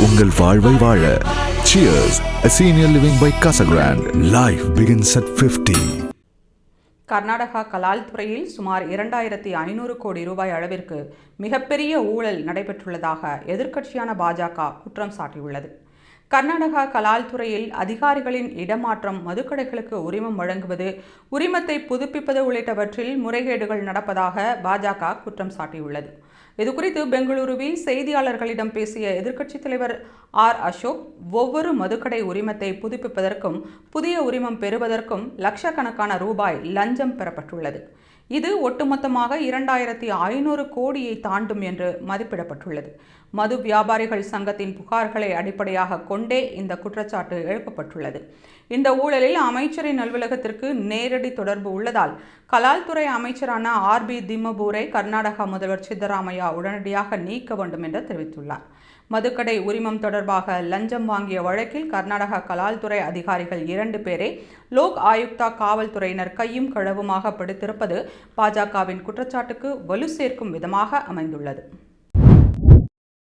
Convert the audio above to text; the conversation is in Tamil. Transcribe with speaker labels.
Speaker 1: உங்கள் வாழ்வை வாழ. Cheers, a senior living by Casa Grande. Life begins at 50.
Speaker 2: Karnataka கலால் துறையில் சுமார் 2500 கோடி ரூபாய் அளவிற்கு மிகப்பெரிய ஊழல் நடைபெற்றுள்ளதாக எதிர்க்கட்சியான பாஜக குற்றம் சாட்டியுள்ளது. கர்நாடகா கலால் துறையில் அதிகாரிகளின் இடமாற்றம், மதுக்கடைகளுக்கு உரிமம் வழங்குவது, உரிமத்தை புதுப்பிப்பது உள்ளிட்டவற்றில் முறைகேடுகள் நடப்பதாக பாஜக குற்றம் சாட்டியுள்ளது. இதுகுறித்து பெங்களூருவில் செய்தியாளர்களிடம் பேசிய எதிர்க்கட்சித் தலைவர் ஆர். அசோக், ஒவ்வொரு மதுக்கடை உரிமத்தை புதுப்பிப்பதற்கும் புதிய உரிமம் பெறுவதற்கும் லட்சக்கணக்கான ரூபாய் லஞ்சம் பெறப்பட்டுள்ளது. இது ஒட்டுமொத்தமாக 2500 கோடியை தாண்டும் என்று மதிப்பிடப்பட்டுள்ளது. மது வியாபாரிகள் சங்கத்தின் புகார்களை அடிப்படையாக கொண்டே இந்த குற்றச்சாட்டு எழுப்பப்பட்டுள்ளது. இந்த ஊழலில் அமைச்சரின் அலுவலகத்திற்கு நேரடி தொடர்பு உள்ளதால் கலால் துறை அமைச்சரான ஆர்.பி. திம்மபூரை கர்நாடகா முதல்வர் சித்தராமையா உடனடியாக நீக்க வேண்டும் என்று தெரிவித்துள்ளார். மதுக்கடை உரிமம் தொடர்பாக லஞ்சம் வாங்கிய வழக்கில் கர்நாடகா கலால் துறை அதிகாரிகள் 2 பேரை லோக் ஆயுக்தா காவல்துறையினர் கையும் களவுமாக பிடித்திருப்பது பாஜகவின் குற்றச்சாட்டுக்கு வலு சேர்க்கும் விதமாக அமைந்துள்ளது.